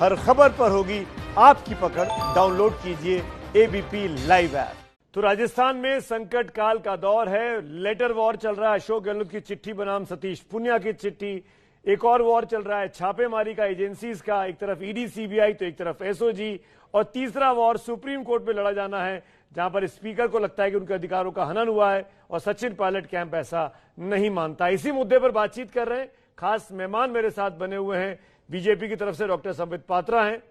हर खबर पर होगी आपकी पकड़। डाउनलोड कीजिए एबीपी लाइव ऐप। तो राजस्थान में संकट काल का दौर है। लेटर वॉर चल रहा है। अशोक गहलोत की चिट्ठी बनाम सतीश पुनिया की चिट्ठी। एक और वॉर चल रहा है छापेमारी का, एजेंसीज का। एक तरफ ईडी सीबीआई तो एक तरफ एसओजी। और तीसरा वॉर सुप्रीम कोर्ट में लड़ा जाना है, जहां पर स्पीकर को लगता है कि उनके अधिकारों का हनन हुआ है और सचिन पायलट कैंप ऐसा नहीं मानता। इसी मुद्दे पर बातचीत कर रहे हैं। खास मेहमान मेरे साथ बने हुए हैं। बीजेपी की तरफ से डॉक्टर संबित पात्रा हैं,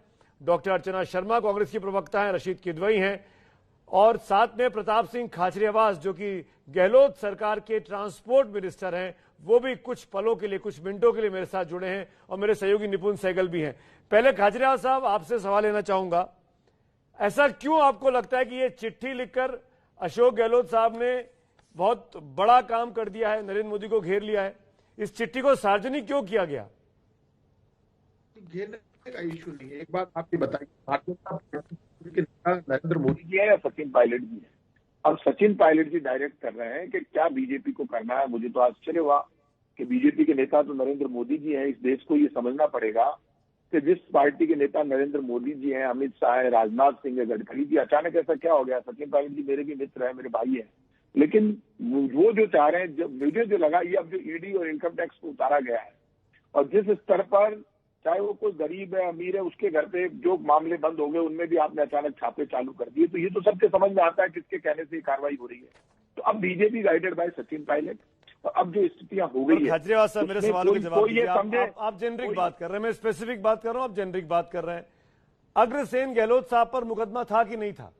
डॉक्टर अर्चना शर्मा कांग्रेस की प्रवक्ता हैं, रशीद किदवई हैं, और साथ में प्रताप सिंह खाचरियावास जो कि गहलोत सरकार के ट्रांसपोर्ट मिनिस्टर हैं, वो भी कुछ पलों के लिए, कुछ मिनटों के लिए मेरे साथ जुड़े हैं, और मेरे सहयोगी निपुण सहगल भी हैं। पहले खाचरियावास साहब, आपसे सवाल लेना चाहूंगा, ऐसा क्यों आपको लगता है कि ये चिट्ठी लिखकर अशोक गहलोत साहब ने बहुत बड़ा काम कर दिया है, नरेंद्र मोदी को घेर लिया है? इस चिट्ठी को सार्वजनिक क्यों किया गया? घेरने का इशू नहीं है। एक बात आपने बताई, भारतीय जनता पार्टी के नेता नरेंद्र मोदी जी है या सचिन पायलट जी है। अब सचिन पायलट जी डायरेक्ट कर रहे हैं कि क्या बीजेपी को करना है। मुझे तो आश्चर्य हुआ कि बीजेपी के नेता तो नरेंद्र मोदी जी हैं। इस देश को ये समझना पड़ेगा कि जिस पार्टी के नेता नरेंद्र मोदी जी हैं, अमित शाह है, राजनाथ सिंह है, गडकरी जी, अचानक ऐसा क्या हो गया? सचिन पायलट जी मेरे भी मित्र है, मेरे भाई है, लेकिन वो जो चाह रहे हैं, जब मुझे जो लगा, ये अब जो ईडी और इनकम टैक्स को उतारा गया है और जिस स्तर पर, चाहे वो कोई गरीब है अमीर है, उसके घर पे जो मामले बंद हो गए उनमें भी आपने अचानक छापे चालू कर दिए, तो ये तो सबके समझ में आता है किसके कहने से कार्रवाई हो रही है। तो अब BJP guided by Sachin Pilot, और अब जो स्थितियां हो गई है, खाचरियावास साहब मेरे सवाल का जवाब दीजिए। आप जेनरिक बात कर रहे हैं, मैं स्पेसिफिक बात कर रहा हूं, आप जेनरिक बात कर रहे हैं। अग्रसेन गहलोत साहब पर मुकदमा था कि नहीं था?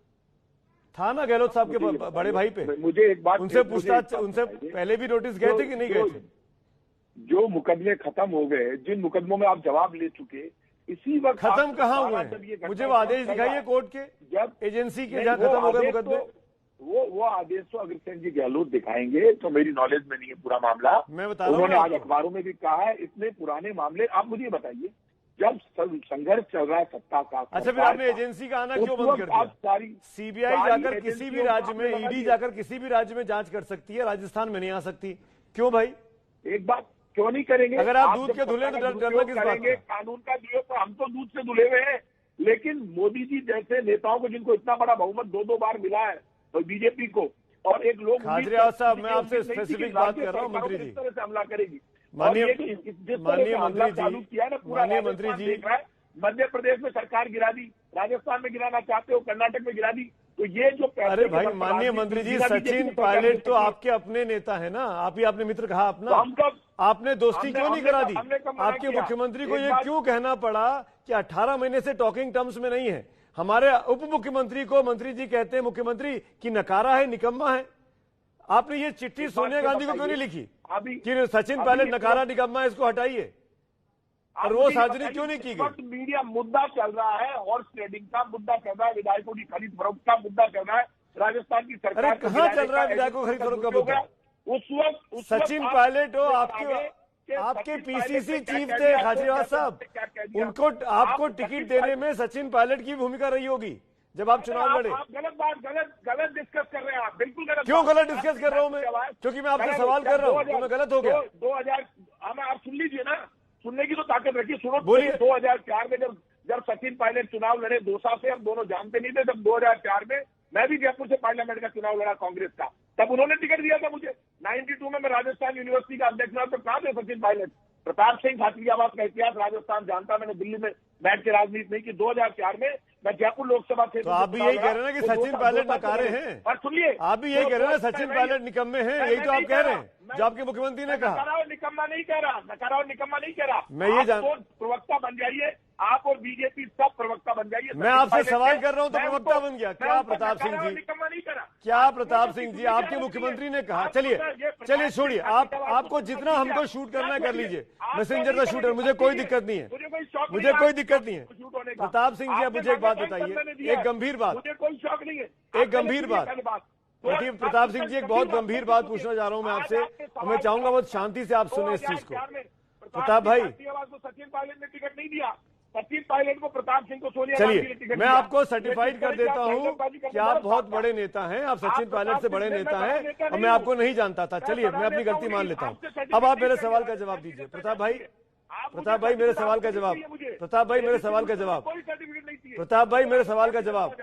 था ना गहलोत साहब के बड़े भाई पे? मुझे एक बात, उनसे पूछताछ, उनसे पहले भी नोटिस गए थे कि नहीं गए थे? जो मुकदमे खत्म हो गए, जिन मुकदमों में आप जवाब ले चुके, इसी वक्त खत्म कहाँ हुए हैं? मुझे वो आदेश दिखाइए कोर्ट के, जब एजेंसी के जहाँ खत्म हो गए मुकदमे। वो आदेश तो अग्रसेन जी गहलोत दिखाएंगे, तो मेरी नॉलेज में नहीं है पूरा मामला। मैं बता रहा हूं, उन्होंने आज अखबारों में भी कहा है। इतने पुराने मामले, आप मुझे बताइए, जब संघर्ष चल रहा है सत्ता का। अच्छा, फिर आपने एजेंसी का आना क्यों बंद कर दिया? सीबीआई जाकर किसी भी राज्य में, ईडी जाकर किसी भी राज्य में जांच कर सकती है, राजस्थान में नहीं आ सकती, क्यों भाई? एक बात क्यों नहीं करेंगे? अगर आप दूध के धुले तो डरना किस बात का? कानून का दुरुपयोग, तो हम तो दूध से धुले हुए हैं, लेकिन मोदी जी जैसे नेताओं को, जिनको इतना बड़ा बहुमत 2-2 बार मिला है और बीजेपी को, और एक लोग, खाचरियावास साहब मैं आपसे स्पेसिफिक बात कर रहा हूँ। मंत्री जी, इस तरह से हमला करेगी, माननीय मंत्री जी, मध्य प्रदेश में सरकार गिरा दी, राजस्थान में गिराना चाहते हो, कर्नाटक में गिरा दी, तो ये जो, अरे भाई माननीय मंत्री जी, सचिन पायलट तो आपके अपने नेता है ना, आप ही आपने मित्र कहा अपना, आपने दोस्ती क्यों नहीं करा दी? आपके मुख्यमंत्री को ये क्यों कहना पड़ा कि 18 महीने से टॉकिंग टर्म्स में नहीं है? हमारे उप मुख्यमंत्री को मंत्री जी कहते हैं मुख्यमंत्री की नकारा है, निकम्मा है। आपने ये चिट्ठी सोनिया गांधी को क्यों नहीं लिखी कि सचिन पायलट नकारा निकम्मा है, इसको हटाइए? और वो सार्वजनिक क्यों नहीं की गई? मीडिया मुद्दा चल रहा है, हॉर्स ट्रेडिंग का मुद्दा चल रहा है, विधायकों की खरीद फरोख्त का मुद्दा चल रहा है, राजस्थान की सरकार। अरे कहाँ चल रहा है विधायकों की खरीद फरोख्त का मुद्दा? उस वक्त सचिन पायलट हो, आपके पीसीसी चीफ थे खाचरियावास साहब, उनको आपको टिकट देने में सचिन पायलट की भूमिका रही होगी जब आप चुनाव लड़े। आप गलत डिस्कस कर रहे हैं। आप बिल्कुल गलत। क्यों गलत डिस्कस कर रहा हूं मैं? क्योंकि मैं आपसे सवाल कर रहा हूं, तो मैं गलत हो गया? 2000, आप सुन लीजिए ना, सुनने की तो ताकत रखिए, सुनो। बोलिए। 2004 में जब सचिन पायलट चुनाव लड़े, 2 साल से हम दोनों जानते नहीं थे, जब 2004 में मैं भी जयपुर से पार्लियामेंट का चुनाव लड़ा कांग्रेस का, तब उन्होंने टिकट दिया था मुझे। 92 में मैं राजस्थान यूनिवर्सिटी का अध्यक्ष था, तो कहां थे सचिन पायलट? प्रताप सिंह खाचरियावास का इतिहास राजस्थान जानता, मैंने दिल्ली में बैठ के राजनीति नहीं की। 2004 में मैं जयपुर लोकसभा क्षेत्र, तो आप भी यही कह रहे हैं कि सचिन पायलट नकारे हैं? और सुनिए, आप भी यही कह रहे हैं सचिन पायलट निकम्मे हैं, यही तो आप कह रहे हैं जो आपके मुख्यमंत्री ने कहा। नकारा और निकम्मा नहीं कह रहा, नकारा और निकम्मा नहीं कह रहा। मैं ये जान, प्रवक्ता बन जाइए, आप और बीजेपी सब प्रवक्ता बन जाइए। मैं आपसे सवाल कर रहा हूं तो प्रवक्ता बन गया क्या प्रताप सिंह जी? क्या प्रताप सिंह जी, आपके मुख्यमंत्री ने कहा? चलिए छोड़िए, आपको जितना हमको शूट करना है कर लीजिए, मैसेंजर का शूटर, मुझे कोई दिक्कत नहीं है, मुझे कोई दिक्कत नहीं है। प्रताप सिंह जी, आप मुझे एक बात बताइए, एक गंभीर बात, मुझे कोई शौक नहीं है, एक गंभीर बात। प्रताप सिंह जी, एक बहुत गंभीर बात पूछना चाह रहा हूं मैं आपसे, और मैं चाहूंगा बहुत शांति से आप सुने इस चीज को। प्रताप भाई, सचिन पायलट ने टिकट नहीं दिया, सचिन पायलट को प्रताप सिंह को सोनिया। चलिए मैं आपको सर्टिफाइड कर देता हूं कि आप बहुत बड़े नेता हैं, आप सचिन पायलट से बड़े नेता हैं, और मैं आपको नहीं जानता था। चलिए मैं अपनी गलती मान लेता हूं। अब आप मेरे सवाल का जवाब दीजिए। प्रताप भाई, प्रताप भाई मेरे सवाल का जवाब, प्रताप भाई मेरे सवाल का जवाब, कोई सर्टिफिकेट नहीं चाहिए। प्रताप भाई मेरे सवाल का जवाब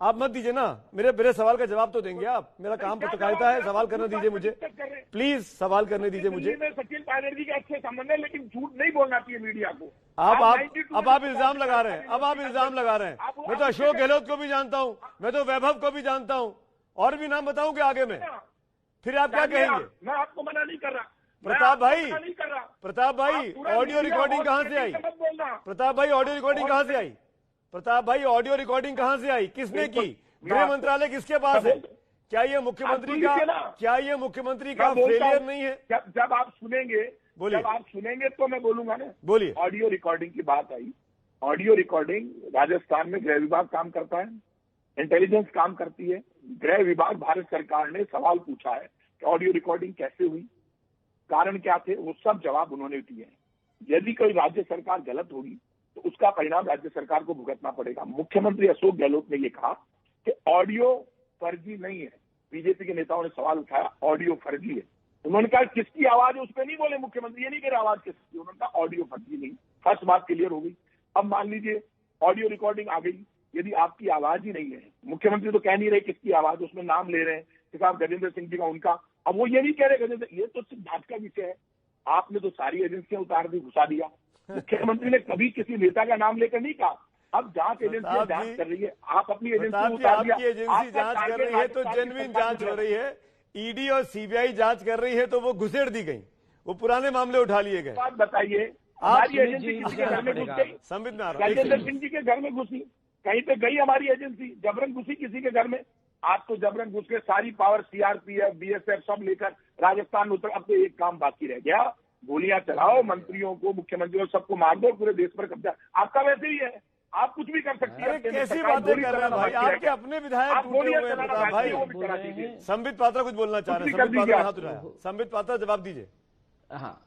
आप मत दीजिए ना, मेरे सवाल का जवाब तो देंगे आप। मेरा काम पत्रकारिता है, सवाल करने दीजिए मुझे, प्लीज सवाल करने दीजिए मुझे। सचिन पायलट जी के अच्छे संबंध है, लेकिन झूठ नहीं बोलना चाहिए मीडिया को। अब आप इल्जाम लगा रहे हैं, अब आप इल्जाम लगा रहे हैं। मैं तो अशोक गहलोत को भी जानता हूं, मैं तो वैभव को भी जानता हूं, और भी नाम बताऊंगे आगे में, फिर आप क्या कहेंगे? मैं आपको मना नहीं कर रहा प्रताप भाई, नहीं कर रहा। प्रताप भाई ऑडियो रिकॉर्डिंग कहां से आई? प्रताप भाई ऑडियो रिकॉर्डिंग कहां से आई? प्रताप भाई ऑडियो रिकॉर्डिंग कहां से आई? किसने की? गृह मंत्रालय किसके पास है? क्या ये मुख्यमंत्री का फेलियर नहीं है? जब आप सुनेंगे, बोलिए, जब आप सुनेंगे तो मैं बोलूंगा ना। बोलिए। ऑडियो रिकॉर्डिंग की बात आई, ऑडियो रिकॉर्डिंग राजस्थान में गृह विभाग काम करता है, इंटेलिजेंस काम करती है। गृह विभाग, भारत सरकार ने सवाल पूछा है कि ऑडियो रिकॉर्डिंग कैसे हुई, कारण क्या थे, वो सब जवाब उन्होंने दिए हैं। यदि कोई राज्य सरकार गलत होगी तो उसका परिणाम राज्य सरकार को भुगतना पड़ेगा। मुख्यमंत्री अशोक गहलोत ने ये कहा कि ऑडियो फर्जी नहीं है। बीजेपी के नेताओं ने सवाल उठाया ऑडियो फर्जी है, उन्होंने कहा किसकी आवाज है उस पर नहीं बोले मुख्यमंत्री, ये नहीं कह रहे आवाज किसकी, उन्होंने कहा ऑडियो फर्जी नहीं। फर्स्ट बात क्लियर हो गई। अब मान लीजिए ऑडियो रिकॉर्डिंग आ गई, यदि आपकी आवाज ही नहीं है, मुख्यमंत्री तो कह नहीं रहे किसकी आवाज, उसमें नाम ले रहे हैं कि साहब गजेंद्र सिंह जी का, उनका। अब वो ये नहीं कह रहे गजेंद्र, ये तो सिर्फ जांच का विषय है, आपने तो सारी एजेंसियां उतार दी, घुसा दिया। मुख्यमंत्री ने कभी किसी नेता का नाम लेकर नहीं कहा। अब जांच एजेंसी जांच कर रही है, आप अपनी एजेंसी उतार दिया। आपकी एजेंसी जांच कर रही है तो जेन्युइन जांच हो रही है, ईडी और सीबीआई जांच कर रही है तो वो घुसेड़ दी गई, वो पुराने मामले उठा लिए गए। बात बताइए, हमारी एजेंसी किसी के घर में घुस गई? संबित में गजेंद्र सिंह जी के घर में घुसी, कहीं पे गई हमारी एजेंसी, जबरन घुसी किसी के घर में? आज तो जबरन घुस के सारी पावर सीआरपीएफ, बीएसएफ सब लेकर राजस्थान में उतर। अब तो एक काम बाकी रह गया, गोलियां चलाओ, मंत्रियों को, मुख्यमंत्रियों सबको मार दो, पूरे देश पर कब्जा। आपका वैसे ही है, आप कुछ भी कर सकती है। कैसी बातें कर रहे हैं भाई, आपके अपने विधायक टूटे हुए हैं प्रताप भाई। संबित पात्रा कुछ बोलना चाह रहे हैं, संबित पात्रा हाथ उठाया, संबित पात्रा जवाब दीजिए। हाँ,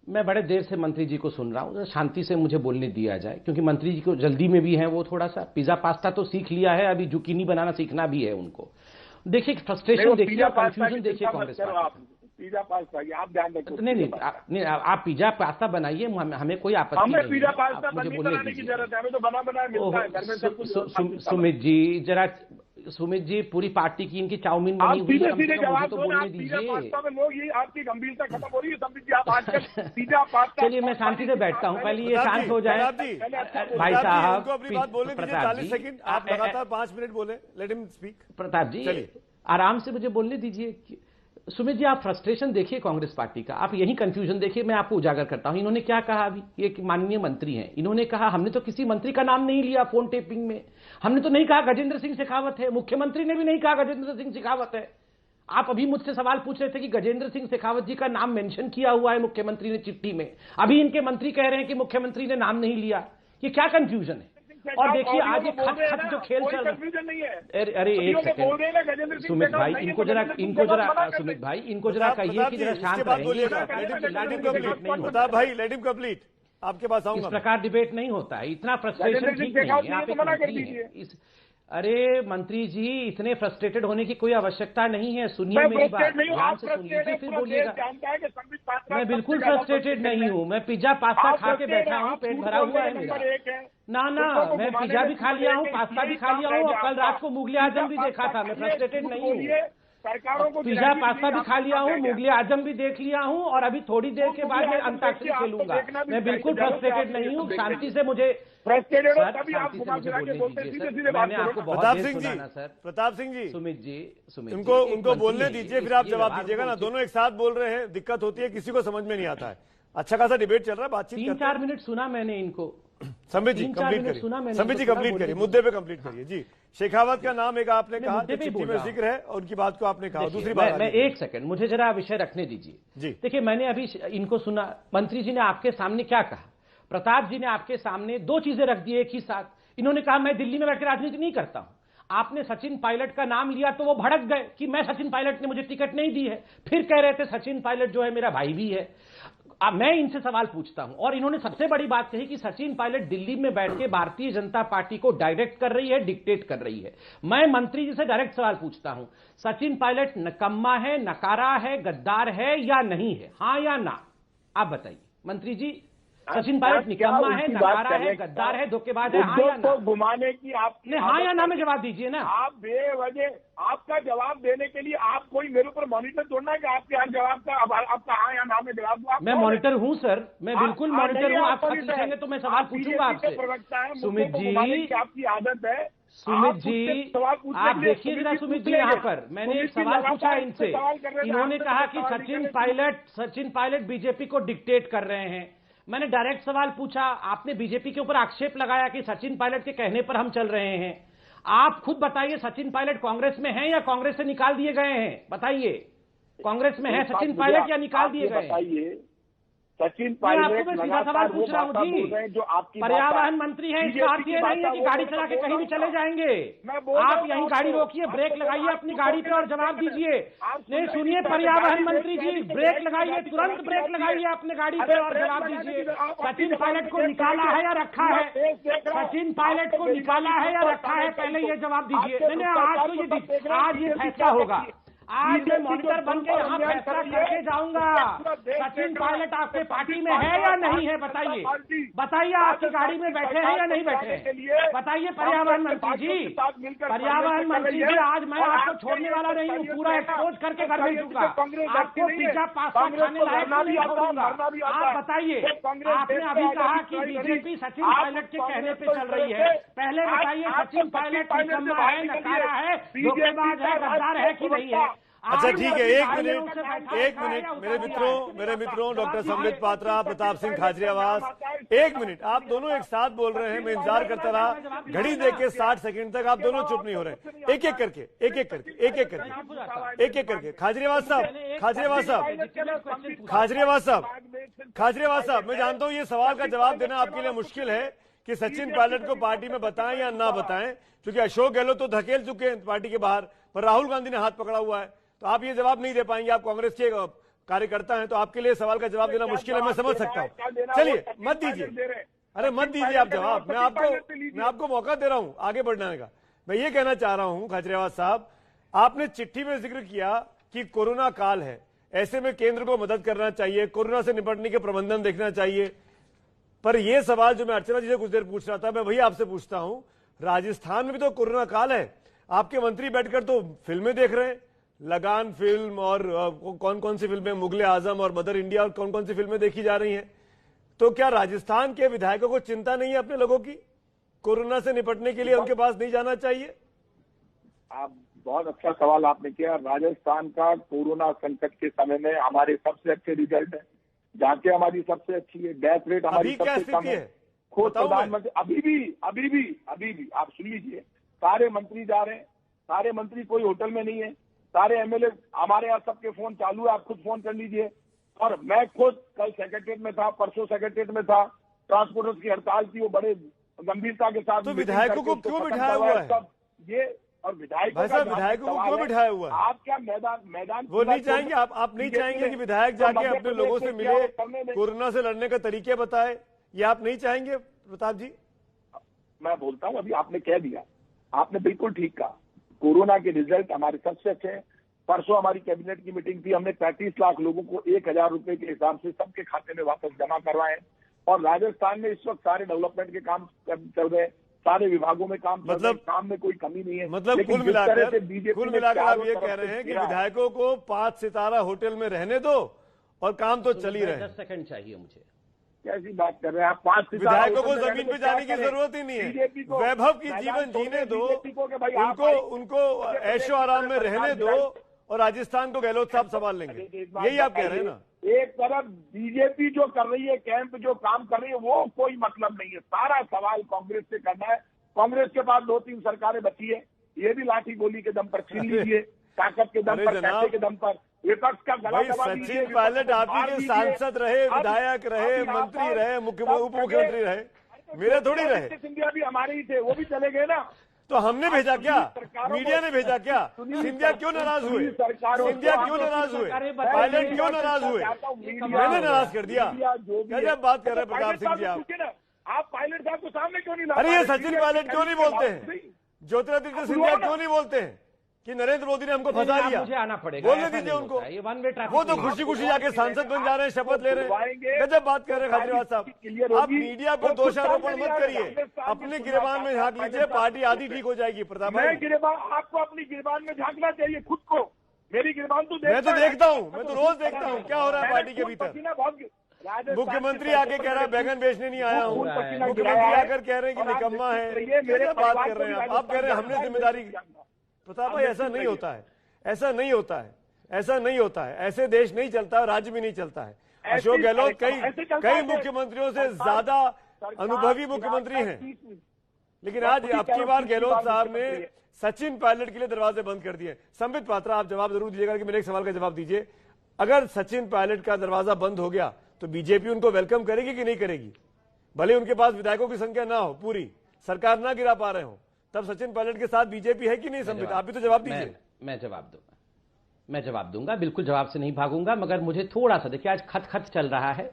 मैं बड़े देर से मंत्री जी को सुन रहा हूँ, शांति से मुझे बोलने दिया जाए, क्योंकि मंत्री जी को जल्दी में भी है, वो थोड़ा सा पिज्जा पास्ता तो सीख लिया है, अभी जुकीनी बनाना सीखना भी है उनको। देखिए फ्रस्ट्रेशन देखिए, कंफ्यूजन देखिए कांग्रेस पार्टी। पिज्जा पास्ता आप ध्यान रखो। नहीं, आप पिज्जा पास्ता बनाइए, हमें कोई आपत्ति नहीं है। पिज्जा पास्ता बनाने की जरूरत है, हमें तो बना बनाया मिलता है घर में सब कुछ। सुमित जी जरा, सुमित जी पूरी पार्टी की इनकी चाउमीन बनी हुई है, मुझे तो बोलने दीजिए। लोग ये आपकी गंभीरता खत्म हो रही है संबित जी, आप आजकल पिज्जा पास्ता। चलिए मैं शांति से बैठता हूँ, पहले ये शांत हो जाए भाई साहब। अपनी बात बोलने दीजिए, 40 सेकंड, आप लगातार 5 मिनट बोले, लेट हिम स्पीक। प्रताप जी आराम से मुझे बोलने दीजिए। सुमित जी आप फ्रस्ट्रेशन देखिए कांग्रेस पार्टी का, आप यही कंफ्यूजन देखिए, मैं आपको उजागर करता हूं। इन्होंने क्या कहा अभी, ये माननीय मंत्री हैं, इन्होंने कहा हमने तो किसी मंत्री का नाम नहीं लिया फोन टेपिंग में, हमने तो नहीं कहा गजेंद्र सिंह शेखावत है, मुख्यमंत्री ने भी नहीं कहा गजेंद्र सिंह शेखावत है। आप अभी मुझसे सवाल पूछ रहे थे कि गजेंद्र सिंह शेखावत जी का नाम मेंशन किया हुआ है मुख्यमंत्री ने चिट्ठी में, अभी इनके मंत्री कह रहे हैं कि मुख्यमंत्री ने नाम नहीं लिया। ये क्या कंफ्यूजन है? और देखिए आज ये खत जो खेल चल रहा, अरे एक सेकंड सुमित भाई, इनको जरा सुमित भाई इनको जरा कहिए कि जरा शांत रहेंगे। प्रताप भाई लेट हिम कंप्लीट, आपके पास आऊंगा। इस प्रकार डिबेट नहीं होता है, इतना फ्रस्ट्रेशन ठीक नहीं है। आप एक मंत्री हैं, अरे मंत्री जी इतने फ्रस्ट्रेटेड होने की कोई आवश्यकता नहीं है, सुनिए मेरी बात, ध्यान से सुन लीजिए फिर बोलिएगा। मैं बिल्कुल फ्रस्ट्रेटेड नहीं हूँ, मैं पिज्जा पास्ता खा के बैठा हूँ, पेट भरा हुआ है मेरा। ना मैं पिज्जा भी खा लिया हूँ, पास्ता भी खा लिया हूँ, और कल रात को मुगले आजम भी देखा था, मैं फ्रस्ट्रेटेड नहीं हूँ। पिज्जा पास्ता भी खा लिया हूँ, मुगले आजम भी देख लिया हूँ, और अभी थोड़ी देर के बाद मैं अंताक्षरी खेलूंगा। मैं बिल्कुल फ्रस्ट्रेटेड नहीं हूँ, शांति से मुझे मैंने आपको बहुत देर सुनाना सर। प्रताप सिंह जी, सुमित जी उनको बोलने दीजिए, फिर आप जवाब दीजिएगा ना। दोनों एक साथ बोल रहे हैं, दिक्कत होती है, किसी को समझ में नहीं आता है। अच्छा खासा डिबेट चल रहा है, बातचीत 3-4 मिनट सुना मैंने इनको। संबित जी कंप्लीट करिए, संबित जी कंप्लीट करिए, मुद्दे पे कंप्लीट करिए जी। शेखावत का नाम एक आपने कहा, चिट्ठी में जिक्र है, और उनकी बात को आपने कहा। दूसरी बात, मैं एक सेकंड, मुझे जरा विषय रखने दीजिए जी। देखिए मैंने अभी इनको सुना, मंत्री जी ने आपके सामने क्या कहा, प्रताप जी ने आपके सामने 2 चीजें रख दी एक ही साथ। इन्होंने कहा मैं दिल्ली में बैठकर राजनीति नहीं करता हूं। आपने सचिन पायलट का नाम लिया तो वो भड़क गए कि मैं सचिन पायलट ने मुझे टिकट नहीं दी है, फिर कह रहे थे सचिन पायलट जो है मेरा भाई भी है। मैं इनसे सवाल पूछता हूं, और इन्होंने सबसे बड़ी बात कही कि सचिन पायलट दिल्ली में बैठ के भारतीय जनता पार्टी को डायरेक्ट कर रही है, डिक्टेट कर रही है। मैं मंत्री जी से डायरेक्ट सवाल पूछता हूं, सचिन पायलट नकम्मा है, नकारा है, गद्दार है या नहीं है, हां या ना? आप बताइए मंत्री जी। सचिन पायलट निकम्मा है, नकारा है, गद्दार है, धोखेबाज है, हाँ या ना? घुमाने की आपकी हाँ या ना में जवाब दीजिए ना। आप बेवजह आपका जवाब देने के लिए आप कोई मेरे ऊपर मॉनिटर छोड़ना है कि आपके हर जवाब का आपका हाँ या ना में जवाब दूं? मैं मॉनिटर हूँ सर, मैं बिल्कुल मॉनिटर हूँ। आप पूछेंगे तो मैं सवाल पूछूंगा आपसे। सुमित जी, आपकी आदत है। सुमित जी, आप देखिए जरा सुमित जी, यहाँ पर मैंने एक सवाल पूछा इनसे, इन्होंने कहा कि सचिन पायलट बीजेपी को डिक्टेट कर रहे हैं। मैंने डायरेक्ट सवाल पूछा, आपने बीजेपी के ऊपर आक्षेप लगाया कि सचिन पायलट के कहने पर हम चल रहे हैं। आप खुद बताइए, सचिन पायलट कांग्रेस में हैं या कांग्रेस से निकाल दिए गए हैं? बताइए, कांग्रेस में है सचिन पायलट या निकाल दिए गए? बताइए, सचिन पायलट आपको मैं सीधा सवाल पूछ रहा हूँ जी, जो आपकी पर्यावरण मंत्री हैं, इसका अर्थ ये नहीं है कि गाड़ी चला के कहीं भी चले जाएंगे। आप यहीं गाड़ी रोकिए, ब्रेक लगाइए अपनी गाड़ी पे और जवाब दीजिए। नहीं सुनिए पर्यावरण मंत्री जी, ब्रेक लगाइए, तुरंत ब्रेक लगाइए अपने गाड़ी पे और जवाब दीजिए। सचिन पायलट को निकाला है या रखा है? सचिन पायलट को निकाला है या रखा है? पहले ये जवाब दीजिए। नहीं, आज ये फैसला होगा। आज मैं मॉनिटर बन के यहाँ फैसला करके जाऊंगा। सचिन पायलट आपके पार्टी में है या नहीं है? बताइए, बताइए, आपकी गाड़ी में बैठे हैं या नहीं बैठे हैं? बताइए पर्यावरण मंत्री जी, पर्यावरण मंत्री जी, आज मैं आपको छोड़ने वाला नहीं हूँ, पूरा एक्सपोज करके घर भेजूंगा। आपको पिज्जा पास्ता खाने लायक नहीं छोड़ूंगा। आप बताइए, आपने अभी कहा कि बीजेपी सचिन पायलट के कहने पे चल रही है। पहले बताइए, सचिन पायलट निकम्मा है, नकारा है, धोखेबाज है, गद्दार है कि नहीं है? अच्छा ठीक है, एक मिनट मेरे मित्रों डॉक्टर संबित पात्रा, प्रताप सिंह खाजरियावास, एक मिनट, आप दोनों एक साथ बोल रहे हैं। मैं इंतजार करता रहा, घड़ी देख के 60 सेकंड तक आप दोनों चुप नहीं हो रहे। एक एक करके खाजरियावास साहब, मैं जानता हूं ये सवाल का जवाब देना आपके लिए मुश्किल है कि सचिन पायलट को पार्टी में बताएं या ना बताएं, क्योंकि अशोक गहलोत तो धकेल चुके हैं पार्टी के बाहर, पर राहुल गांधी ने हाथ पकड़ा हुआ है, तो आप ये जवाब नहीं दे पाएंगे। आप कांग्रेस के कार्यकर्ता हैं, तो आपके लिए सवाल का जवाब देना मुश्किल है, मैं समझ सकता हूं। चलिए मत दीजिए, अरे मत दीजिए आप जवाब, मैं आपको मौका दे रहा हूं आगे बढ़ने का। मैं ये कहना चाह रहा हूं खाजरियावास साहब, आपने चिट्ठी में जिक्र किया कि कोरोना काल है, ऐसे में केंद्र को मदद करना चाहिए, कोरोना से निपटने के प्रबंधन देखना चाहिए। पर यह सवाल जो मैं अर्चना जी से कुछ देर पूछ रहा था, मैं वही आपसे पूछता हूं, राजस्थान में भी तो कोरोना काल है, आपके मंत्री बैठकर तो फिल्में देख रहे हैं, लगान फिल्म और कौन कौन सी फिल्में, मुगले आजम और मदर इंडिया और कौन कौन सी फिल्में देखी जा रही हैं। तो क्या राजस्थान के विधायकों को चिंता नहीं है अपने लोगों की? कोरोना से निपटने के लिए उनके पास नहीं जाना चाहिए? आप बहुत अच्छा सवाल आपने किया। राजस्थान का कोरोना संकट के समय में हमारे सबसे अच्छे रिजल्ट है, जांचें हमारी सबसे अच्छी है, डेथ रेट हमारी सबसे कम है। खुद प्रधानमंत्री अभी भी आप सुन लीजिए, सारे मंत्री जा रहे हैं, सारे मंत्री कोई होटल में नहीं है, सारे एमएलए हमारे यहाँ सबके फोन चालू है, आप खुद फोन कर लीजिए। और मैं खुद कल सेक्रेटरीट में था, परसों सेक्रेटरीट में था, ट्रांसपोर्टर्स की हड़ताल थी, वो बड़े गंभीरता के साथ। तो विधायकों को क्यों बिठाया हुआ है ये? और विधायकों को क्यों बिठाया हुआ है? आप क्या मैदान वो नहीं चाहेंगे? आप नहीं चाहेंगे कि विधायक जाके अपने लोगों से मिले, कोरोना से लड़ने का तरीके बताए? ये आप नहीं चाहेंगे प्रताप जी? मैं बोलता हूँ, अभी आपने कह दिया, आपने बिल्कुल ठीक कहा, कोरोना के रिजल्ट हमारे सबसे अच्छे हैं। परसों हमारी कैबिनेट की मीटिंग थी, हमने 35 लाख लोगों को 1000 रुपए के हिसाब से सबके खाते में वापस जमा करवाए। और राजस्थान में इस वक्त सारे डेवलपमेंट के काम चल रहे हैं, सारे विभागों में काम चल रहे हैं, काम में कोई कमी नहीं है। मतलब कुल मिलाकर आप ये कह रहे हैं कि विधायकों को 5 सितारा होटल में रहने दो और काम तो चल ही रहे। 10 सेकंड चाहिए मुझे। कैसी बात कर रहे हैं आप? 5 विधायकों को जमीन पे जाने की जरूरत ही नहीं है, वैभव की जीवन जीने दो, उनको ऐशो आराम में रहने दो और राजस्थान को गहलोत साहब संभाल लेंगे, यही आप कह रहे हैं ना? एक तरफ बीजेपी जो कर रही है, कैंप जो काम कर रही है, वो कोई मतलब नहीं है। सारा सवाल कांग्रेस से करना है। कांग्रेस के पास 2-3 सरकारें बची है, ये भी लाठी गोली के दम पर छीन लीजिए, ताकत के दम पर, पैसे के दम पर। विपक्ष का गला दबा दीजिए। सचिन पायलट आप ही के सांसद रहे, विधायक रहे, मंत्री रहे, उप मुख्यमंत्री रहे, मेरे थोड़ी रहे। सिंधिया भी हमारे ही थे, वो भी चले गए ना। तो हमने भेजा क्या? मीडिया ने भेजा क्या? सिंधिया क्यों नाराज हुए? पायलट क्यों नाराज हुए? मैंने नाराज कर दिया? क्या बात कर रहे हैं प्रताप सिंह जी आप पायलट साहब को सामने क्यों नहीं? अरे ये सचिन पायलट क्यों नहीं बोलते हैं? ज्योतिरादित्य सिंधिया क्यों नहीं बोलते हैं? कि नरेंद्र मोदी ने हमको फंसा लिया? मुझे आना पड़ेगा, बोलने ऐसा दीजिए नहीं उनको। होता है, ये वन वे ट्रैफिक वो तो नहीं है। खुशी खुशी जाके सांसद बन जा रहे हैं, शपथ ले रहे हैं। गजब बात कर रहे हैं खाजरीवाल साहब। आप मीडिया पर दोषारोपण मत करिए, अपने गिरबान में झांक लीजिए, पार्टी आधी ठीक हो जाएगी। प्रताप भाई, मैं गिरबान, आपको अपनी गिरबान में झांकना चाहिए खुद को। मेरी गिरबान तो मैं तो देखता हूँ, मैं तो रोज देखता हूँ क्या हो रहा है पार्टी के भीतर। मुख्यमंत्री आके कह रहा है बैगन बेचने नहीं आया हूँ, मुख्यमंत्री आकर कह रहे हैं कि निकम्मा है। क्या बात कर रहे हैं आप कह रहे हैं हमने जिम्मेदारी। प्रताप भाई, ऐसा नहीं होता है, ऐसा नहीं होता है, ऐसा नहीं होता है। ऐसे देश नहीं चलता है, राज्य भी नहीं चलता है। अशोक गहलोत कई मुख्यमंत्रियों से ज्यादा अनुभवी मुख्यमंत्री हैं, लेकिन आज अब की बार गहलोत साहब ने सचिन पायलट के लिए दरवाजे बंद कर दिए। संबित पात्रा, आप जवाब जरूर दीजिएगा कि मेरे एक सवाल का जवाब दीजिए। अगर सचिन पायलट का दरवाजा बंद हो गया तो बीजेपी उनको वेलकम करेगी कि नहीं करेगी? भले उनके पास विधायकों की संख्या ना हो, पूरी सरकार ना गिरा पा रहे हो, तब सचिन पायलट के साथ बीजेपी है कि नहीं? संबित, आप भी तो जवाब दीजिए। मैं जवाब दूंगा, बिल्कुल जवाब से नहीं भागूंगा, मगर मुझे थोड़ा सा, देखिए आज खत चल रहा है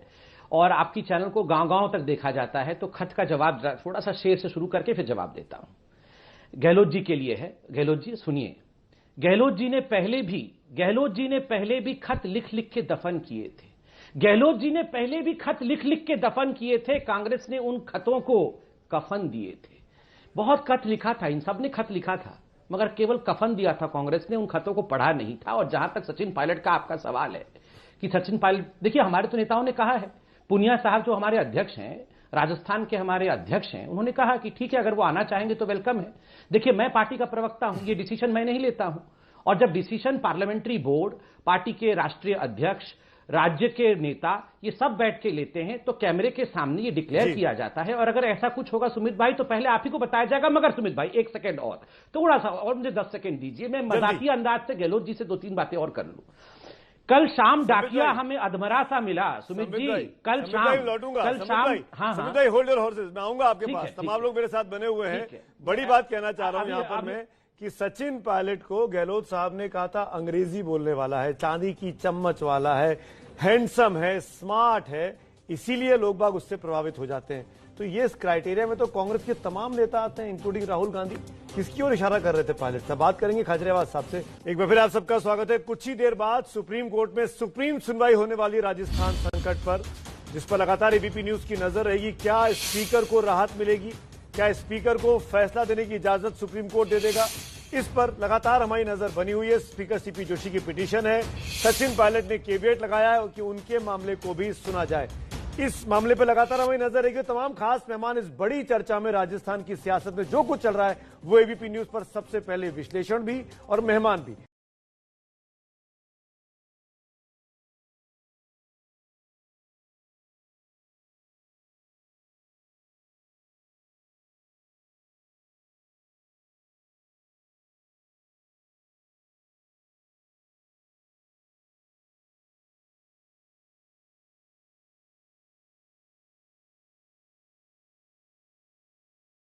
और आपकी चैनल को गांव-गांव तक देखा जाता है, तो खत का जवाब थोड़ा सा शेर से शुरू करके फिर जवाब देता हूं। गहलोत जी के लिए है। गहलोत जी सुनिए, गहलोत जी ने पहले भी खत लिख लिख के दफन किए थे। गहलोत जी ने पहले भी खत लिख लिख के दफन किए थे। कांग्रेस ने उन खतों को कफन दिए थे। बहुत खत लिखा था, इन सब ने खत लिखा था, मगर केवल कफन दिया था कांग्रेस ने, उन खतों को पढ़ा नहीं था। और जहां तक सचिन पायलट का आपका सवाल है कि सचिन पायलट, देखिए हमारे तो नेताओं ने कहा है, पुनिया साहब जो हमारे अध्यक्ष हैं, राजस्थान के हमारे अध्यक्ष हैं, उन्होंने कहा कि ठीक है अगर वो आना चाहेंगे तो वेलकम है। देखिए मैं पार्टी का प्रवक्ता हूं, ये डिसीजन मैं नहीं लेता हूं, और जब डिसीजन पार्लियामेंट्री बोर्ड, पार्टी के राष्ट्रीय अध्यक्ष, राज्य के नेता, ये सब बैठ के लेते हैं तो कैमरे के सामने ये डिक्लेयर किया जाता है। और अगर ऐसा कुछ होगा सुमित भाई तो पहले आप ही को बताया जाएगा। मगर सुमित भाई एक सेकंड और, थोड़ा सा और मुझे 10 सेकंड दीजिए, मैं मजाकिया अंदाज से गहलोत जी से 2-3 बातें और कर लूं। कल शाम डाकिया हमें अधमरा सा मिला सुमित जी, कल शाम लौटूंगा। हाँ सुमित भाई होल्ड योर हॉर्सेस, मैं आऊंगा आपके पास, तमाम लोग मेरे साथ बने हुए हैं। बड़ी बात कहना चाह रहा हूं यहां पर मैं कि सचिन पायलट को गहलोत साहब ने कहा था अंग्रेजी बोलने वाला है, चांदी की चम्मच वाला है, हैंडसम है, स्मार्ट है, इसीलिए लोग बाग उससे प्रभावित हो जाते हैं। तो ये इस क्राइटेरिया में तो कांग्रेस के तमाम नेता आते हैं, इंक्लूडिंग राहुल गांधी। किसकी ओर इशारा कर रहे थे पायलट साहब? बात करेंगे खाजरीवाल साहब से। एक बार फिर आप सबका स्वागत है। कुछ ही देर बाद सुप्रीम कोर्ट में सुप्रीम सुनवाई होने वाली राजस्थान संकट पर, जिस पर लगातार एबीपी न्यूज की नजर रहेगी। क्या स्पीकर को राहत मिलेगी? क्या स्पीकर को फैसला देने की इजाजत सुप्रीम कोर्ट दे देगा? इस पर लगातार हमारी नजर बनी हुई है। स्पीकर सीपी जोशी की पिटीशन है, सचिन पायलट ने केविएट लगाया है कि उनके मामले को भी सुना जाए। इस मामले पर लगातार हमारी नजर रहेगी। तमाम खास मेहमान इस बड़ी चर्चा में, राजस्थान की सियासत में जो कुछ चल रहा है वो एबीपी न्यूज पर सबसे पहले विश्लेषण भी और मेहमान भी